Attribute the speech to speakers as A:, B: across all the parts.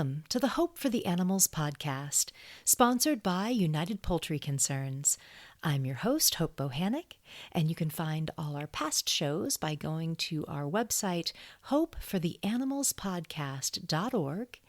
A: Welcome to the Hope for the Animals podcast, sponsored by United Poultry Concerns. I'm your host, Hope Bohannick, and you can find all our past shows by going to our website, hopefortheanimalspodcast.org,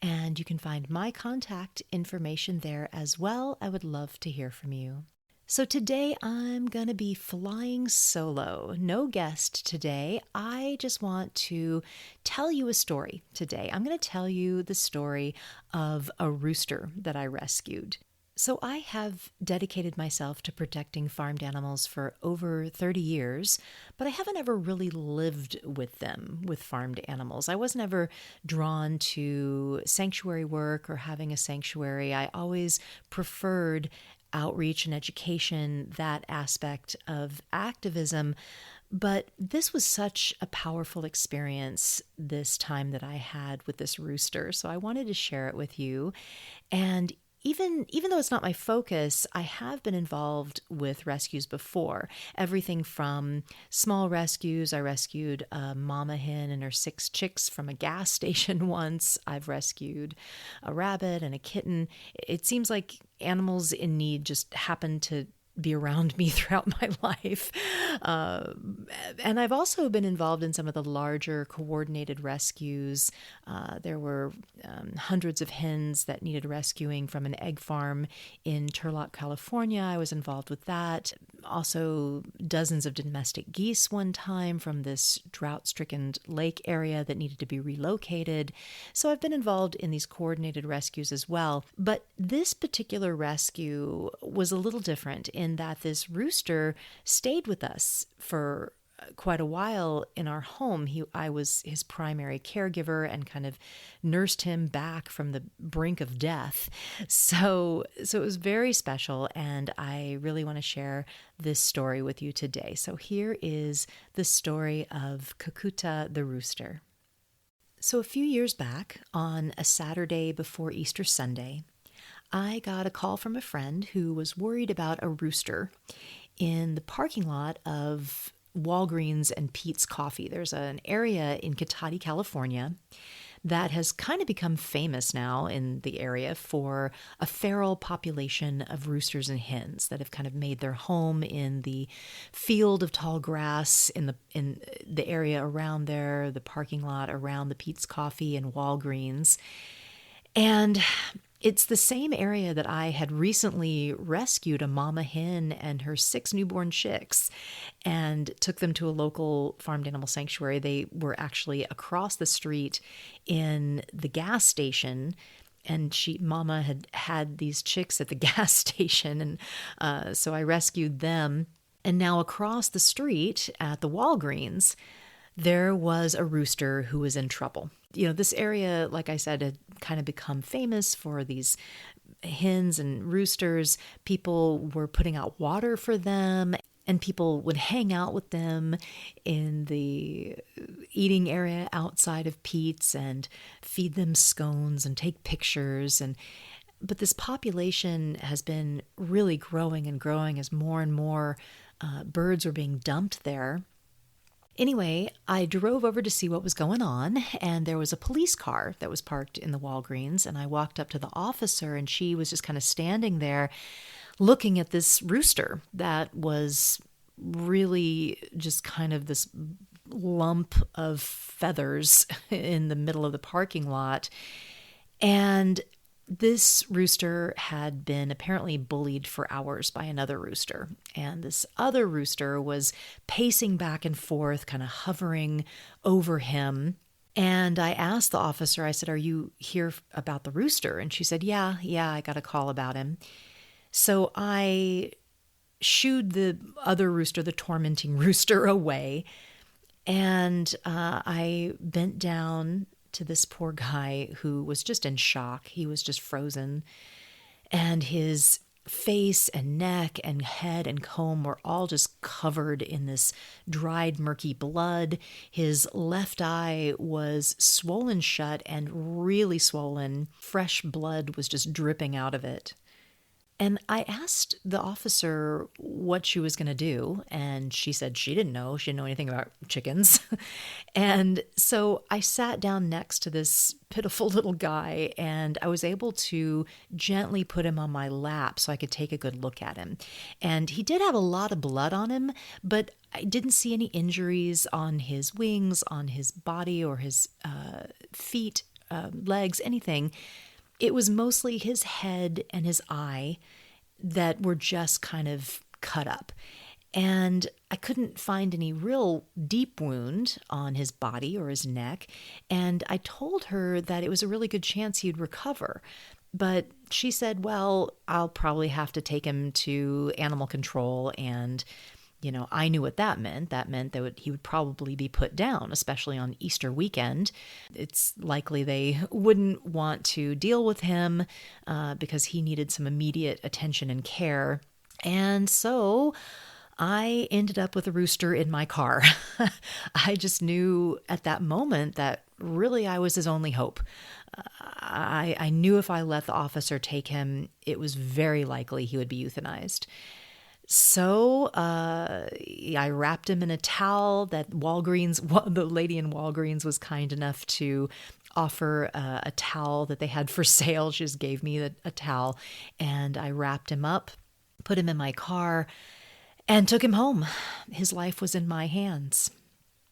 A: and you can find my contact information there as well. I would love to hear from you. So today I'm going to be flying solo. No guest today. I just want to tell you a story today. I'm going to tell you the story of a rooster that I rescued. So I have dedicated myself to protecting farmed animals for over 30 years, but I haven't ever really lived with them, with farmed animals. I wasn't ever drawn to sanctuary work or having a sanctuary. I always preferred outreach and education, that aspect of activism. But this was such a powerful experience this time that I had with this rooster. So I wanted to share it with you. And even though it's not my focus, I have been involved with rescues before. Everything from small rescues. I rescued a mama hen and her 6 chicks from a gas station once. I've rescued a rabbit and a kitten. It seems like animals in need just happen to be around me throughout my life. And I've also been involved in some of the larger coordinated rescues. There were hundreds of hens that needed rescuing from an egg farm in Turlock, California. I was involved with that. Also, dozens of domestic geese one time from this drought-stricken lake area that needed to be relocated. So I've been involved in these coordinated rescues as well. But this particular rescue was a little different in that this rooster stayed with us for quite a while in our home. I was his primary caregiver and kind of nursed him back from the brink of death. So it was very special, and I really want to share this story with you today. So here is the story of Kukkuta the rooster. So a few years back, on a Saturday before Easter Sunday, I got a call from a friend who was worried about a rooster in the parking lot of Walgreens and Pete's Coffee. There's an area in Kakkuta, California, that has kind of become famous now in the area for a feral population of roosters and hens that have kind of made their home in the field of tall grass in the area around there, the parking lot around the Pete's Coffee and Walgreens. And it's the same area that I had recently rescued a mama hen and her 6 newborn chicks and took them to a local farmed animal sanctuary. They were actually across the street in the gas station, and mama had these chicks at the gas station, and so I rescued them. And now across the street at the Walgreens, there was a rooster who was in trouble. You know, this area, like I said, had kind of become famous for these hens and roosters. People were putting out water for them, and people would hang out with them in the eating area outside of Pete's and feed them scones and take pictures. But this population has been really growing and growing as more and more birds were being dumped there. Anyway, I drove over to see what was going on, and there was a police car that was parked in the Walgreens, and I walked up to the officer, and she was just kind of standing there looking at this rooster that was really just kind of this lump of feathers in the middle of the parking lot. And this rooster had been apparently bullied for hours by another rooster. And this other rooster was pacing back and forth, kind of hovering over him. And I asked the officer, I said, "Are you here about the rooster?" And she said, yeah, I got a call about him. So I shooed the other rooster, the tormenting rooster, away. And I bent down to this poor guy who was just in shock. He was just frozen. And his face and neck and head and comb were all just covered in this dried, murky blood. His left eye was swollen shut and really swollen. Fresh blood was just dripping out of it. And I asked the officer what she was going to do, and she said she didn't know. She didn't know anything about chickens. And so I sat down next to this pitiful little guy, and I was able to gently put him on my lap so I could take a good look at him. And he did have a lot of blood on him, but I didn't see any injuries on his wings, on his body, or his feet, legs, anything. It was mostly his head and his eye that were just kind of cut up. And I couldn't find any real deep wound on his body or his neck. And I told her that it was a really good chance he'd recover. But she said, well, I'll probably have to take him to animal control. And I knew what that meant. That meant that he would probably be put down, especially on Easter weekend. It's likely they wouldn't want to deal with him because he needed some immediate attention and care. And so I ended up with a rooster in my car. I just knew at that moment that really I was his only hope. I knew if I let the officer take him, it was very likely he would be euthanized. So I wrapped him in a towel that the lady in Walgreens was kind enough to offer a towel that they had for sale. She just gave me a towel, and I wrapped him up, put him in my car, and took him home. His life was in my hands.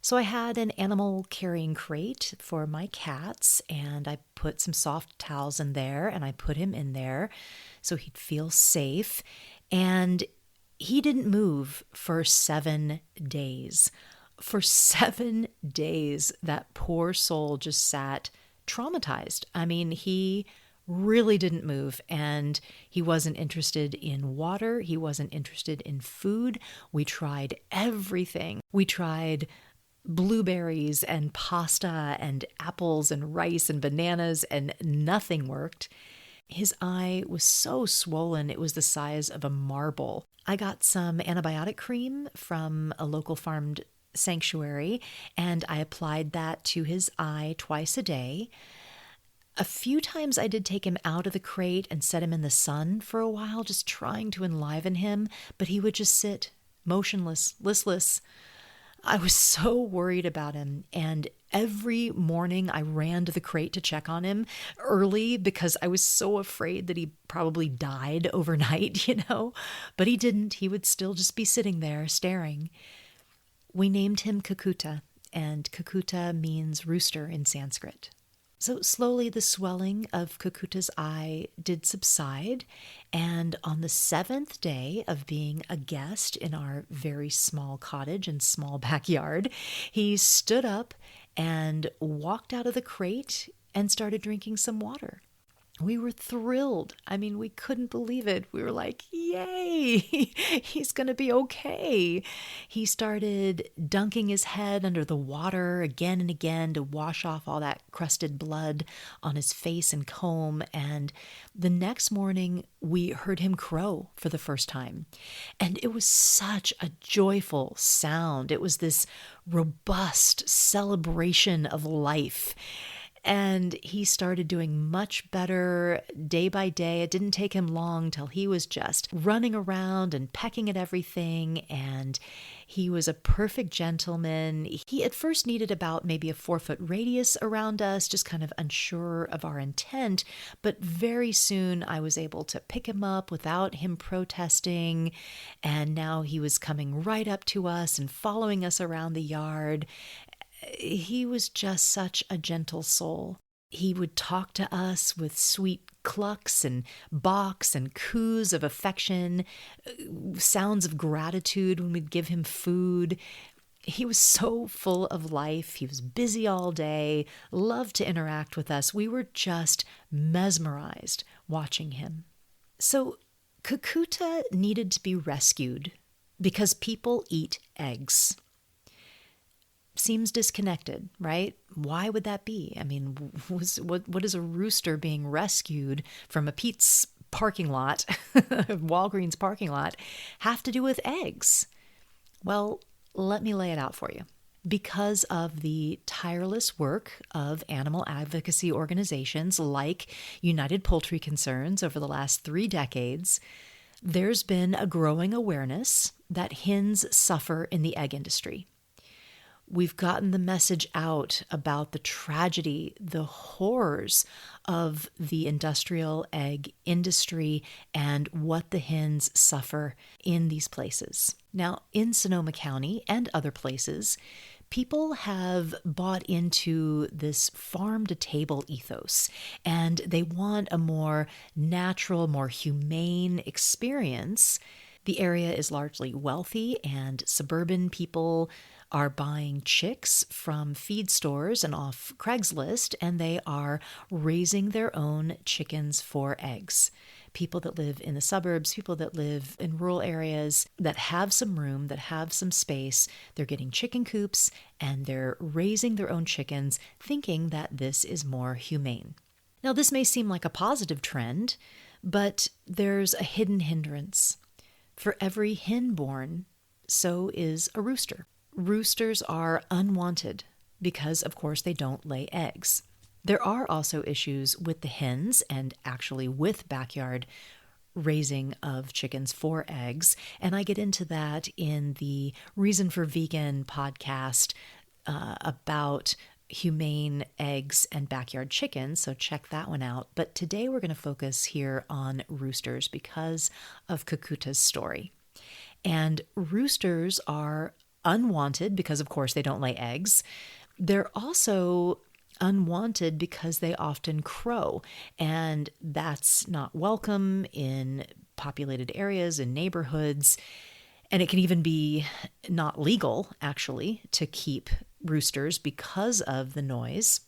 A: So I had an animal carrying crate for my cats, and I put some soft towels in there, and I put him in there so he'd feel safe. And he didn't move for 7 days. For 7 days, that poor soul just sat traumatized. I mean, he really didn't move, and he wasn't interested in water. He wasn't interested in food. We tried everything. We tried blueberries and pasta and apples and rice and bananas, and nothing worked. His eye was so swollen, it was the size of a marble. I got some antibiotic cream from a local farmed sanctuary, and I applied that to his eye twice a day. A few times I did take him out of the crate and set him in the sun for a while, just trying to enliven him, but he would just sit motionless, listless. I was so worried about him, and every morning I ran to the crate to check on him early because I was so afraid that he probably died overnight, But he didn't. He would still just be sitting there staring. We named him Kakkuta, and Kukkuta means rooster in Sanskrit. So slowly the swelling of Kukkuta's eye did subside, and on the 7th day of being a guest in our very small cottage and small backyard, he stood up and walked out of the crate and started drinking some water. We were thrilled. I mean, we couldn't believe it. We were like, yay, he's going to be okay. He started dunking his head under the water again and again to wash off all that crusted blood on his face and comb. And the next morning, we heard him crow for the first time. And it was such a joyful sound. It was this robust celebration of life. And he started doing much better day by day. It didn't take him long till he was just running around and pecking at everything. And he was a perfect gentleman. He at first needed about maybe a 4-foot radius around us, just kind of unsure of our intent. But very soon I was able to pick him up without him protesting. And now he was coming right up to us and following us around the yard. He was just such a gentle soul. He would talk to us with sweet clucks and balks and coos of affection, sounds of gratitude when we'd give him food. He was so full of life. He was busy all day, loved to interact with us. We were just mesmerized watching him. So Kukkuta needed to be rescued because people eat eggs. Seems disconnected, right? Why would that be? I mean, what is a rooster being rescued from a Pete's parking lot, Walgreens parking lot, have to do with eggs? Well, let me lay it out for you. because of the tireless work of animal advocacy organizations like United Poultry Concerns over the last 3 decades, there's been a growing awareness that hens suffer in the egg industry. We've gotten the message out about the tragedy, the horrors of the industrial egg industry and what the hens suffer in these places. Now, in Sonoma County and other places, people have bought into this farm-to-table ethos, and they want a more natural, more humane experience. The area is largely wealthy, and suburban people are buying chicks from feed stores and off Craigslist, and they are raising their own chickens for eggs. People that live in the suburbs, people that live in rural areas that have some room, that have some space, they're getting chicken coops and they're raising their own chickens, thinking that this is more humane. Now, this may seem like a positive trend, but there's a hidden hindrance. For every hen born, so is a rooster. Roosters are unwanted because, of course, they don't lay eggs. There are also issues with the hens and actually with backyard raising of chickens for eggs, and I get into that in the Reason for Vegan podcast about humane eggs and backyard chickens, so check that one out. But today we're going to focus here on roosters because of Kukkuta's story. And roosters are unwanted because, of course, they don't lay eggs. They're also unwanted because they often crow, and that's not welcome in populated areas and neighborhoods. And it can even be not legal, actually, to keep roosters because of the noise.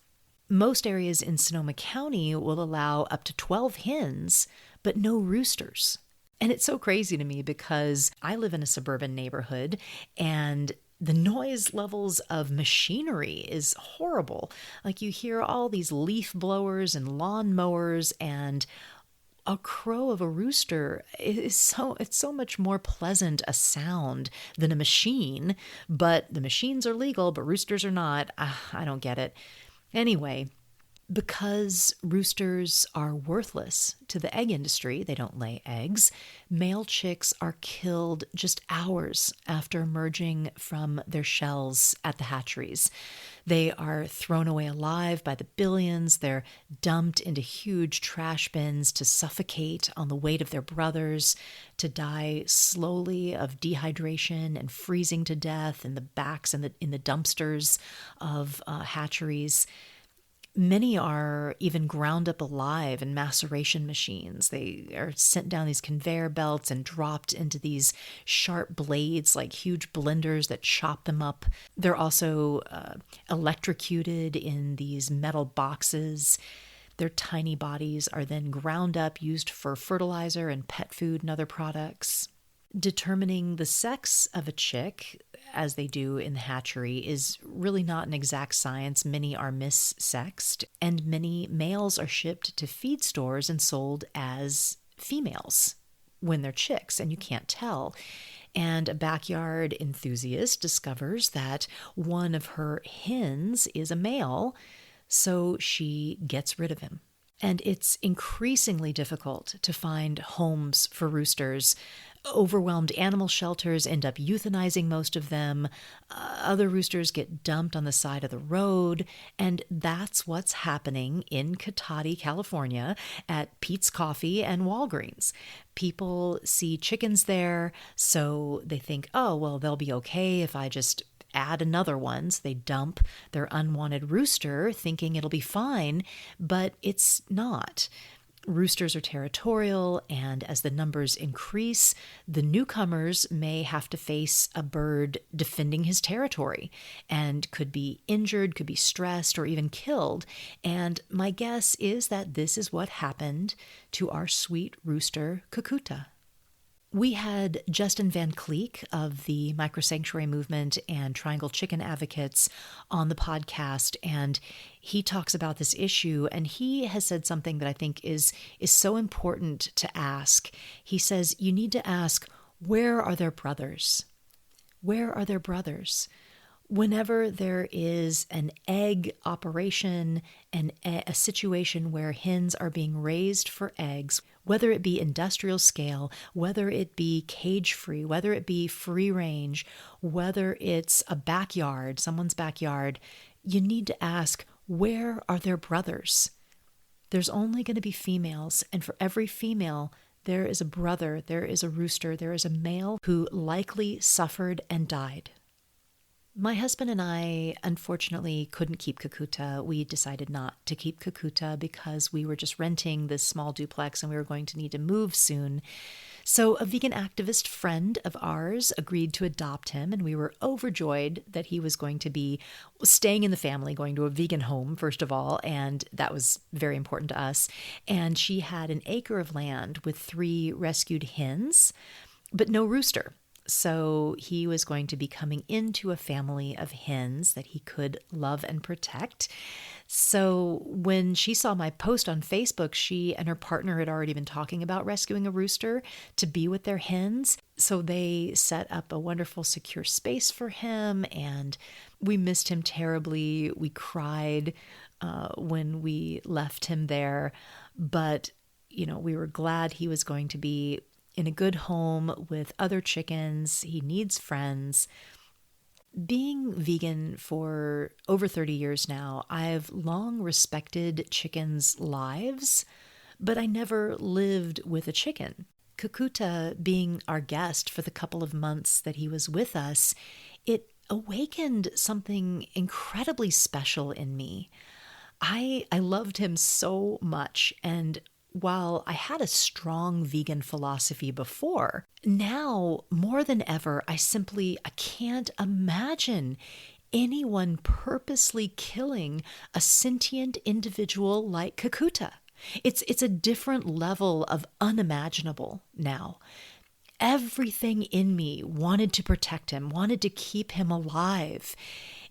A: Most areas in Sonoma County will allow up to 12 hens, but no roosters. And it's so crazy to me because I live in a suburban neighborhood and the noise levels of machinery is horrible. Like you hear all these leaf blowers and lawn mowers, and a crow of a rooster is it's so much more pleasant a sound than a machine. But the machines are legal, but roosters are not. I don't get it. Anyway, because roosters are worthless to the egg industry, they don't lay eggs, male chicks are killed just hours after emerging from their shells at the hatcheries. They are thrown away alive by the billions. They're dumped into huge trash bins to suffocate on the weight of their brothers, to die slowly of dehydration and freezing to death in the backs and in the dumpsters of hatcheries. Many are even ground up alive in maceration machines. They are sent down these conveyor belts and dropped into these sharp blades like huge blenders that chop them up. They're also electrocuted in these metal boxes. Their tiny bodies are then ground up, used for fertilizer and pet food and other products. Determining the sex of a chick, as they do in the hatchery, is really not an exact science. Many are missexed, and many males are shipped to feed stores and sold as females when they're chicks, and you can't tell. And a backyard enthusiast discovers that one of her hens is a male, so she gets rid of him. And it's increasingly difficult to find homes for roosters. Overwhelmed animal shelters end up euthanizing most of them. Other roosters get dumped on the side of the road. And that's what's happening in Kukkuta, California at Pete's Coffee and Walgreens. People see chickens there, so they think, oh, well, they'll be okay if I just add another one. So they dump their unwanted rooster thinking it'll be fine, but it's not. Roosters are territorial, and as the numbers increase, the newcomers may have to face a bird defending his territory and could be injured, could be stressed, or even killed. And my guess is that this is what happened to our sweet rooster, Kakkuta. We had Justin Van Cleek of the Microsanctuary Movement and Triangle Chicken Advocates on the podcast, and he talks about this issue, and he has said something that I think is so important to ask. He says, you need to ask, where are their brothers? Where are their brothers? Whenever there is an egg operation and a situation where hens are being raised for eggs, whether it be industrial scale, whether it be cage-free, whether it be free range, whether it's a backyard, someone's backyard, you need to ask, where are their brothers? There's only going to be females, and for every female, there is a brother, there is a rooster, there is a male who likely suffered and died. My husband and I, unfortunately, couldn't keep Kukkuta. We decided not to keep Kukkuta because we were just renting this small duplex and we were going to need to move soon. So a vegan activist friend of ours agreed to adopt him, and we were overjoyed that he was going to be staying in the family, going to a vegan home, first of all, and that was very important to us. And she had an acre of land with 3 rescued hens, but no rooster. So he was going to be coming into a family of hens that he could love and protect. So when she saw my post on Facebook, she and her partner had already been talking about rescuing a rooster to be with their hens. So they set up a wonderful, secure space for him, and we missed him terribly. We cried when we left him there, but we were glad he was going to be in a good home with other chickens. He needs friends. Being vegan for over 30 years now, I've long respected chickens' lives, but I never lived with a chicken. Kakkuta being our guest for the couple of months that he was with us, it awakened something incredibly special in me. I loved him so much, and while I had a strong vegan philosophy before, now more than ever, I can't imagine anyone purposely killing a sentient individual like Kakkuta. It's a different level of unimaginable now. Everything in me wanted to protect him, wanted to keep him alive.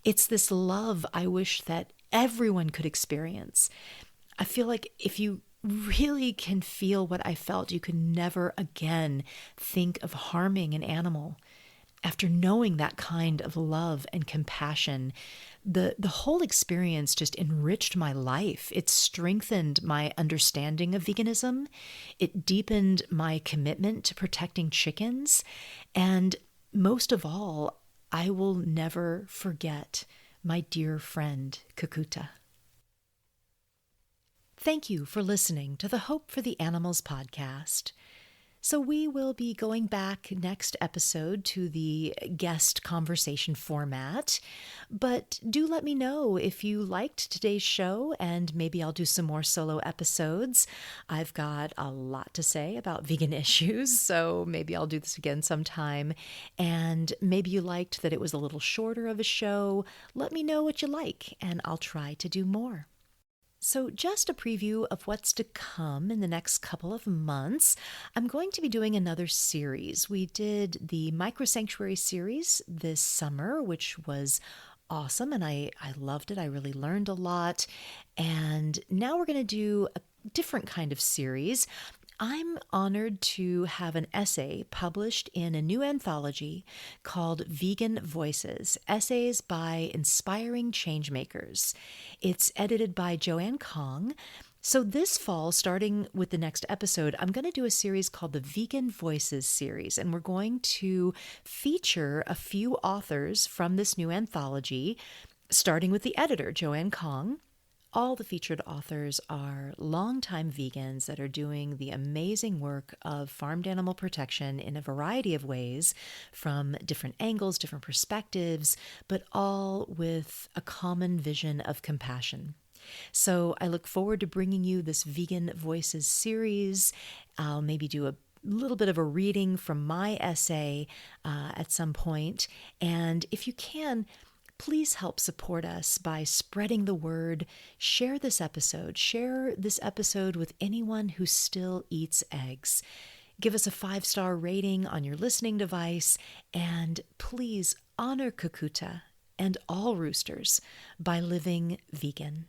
A: It's this love I wish that everyone could experience. I feel like if you really can feel what I felt, you could never again think of harming an animal. After knowing that kind of love and compassion, the whole experience just enriched my life. It strengthened my understanding of veganism. It deepened my commitment to protecting chickens. And most of all, I will never forget my dear friend, Kakkuta. Thank you for listening to the Hope for the Animals podcast. So we will be going back next episode to the guest conversation format, but do let me know if you liked today's show, and maybe I'll do some more solo episodes. I've got a lot to say about vegan issues, so maybe I'll do this again sometime. And maybe you liked that it was a little shorter of a show. Let me know what you like, and I'll try to do more. So just a preview of what's to come in the next couple of months. I'm going to be doing another series. We did the Micro Sanctuary series this summer, which was awesome, and I loved it. I really learned a lot. And now we're going to do a different kind of series. I'm honored to have an essay published in a new anthology called Vegan Voices, Essays by Inspiring Changemakers. It's edited by Joanne Kong. So this fall, starting with the next episode, I'm going to do a series called the Vegan Voices series, and we're going to feature a few authors from this new anthology, starting with the editor, Joanne Kong. All the featured authors are longtime vegans that are doing the amazing work of farmed animal protection in a variety of ways, from different angles, different perspectives, but all with a common vision of compassion. So I look forward to bringing you this Vegan Voices series. I'll maybe do a little bit of a reading from my essay at some point. And if you can, please help support us by spreading the word. Share this episode with anyone who still eats eggs. Give us a 5-star rating on your listening device, and please honor Kakkuta and all roosters by living vegan.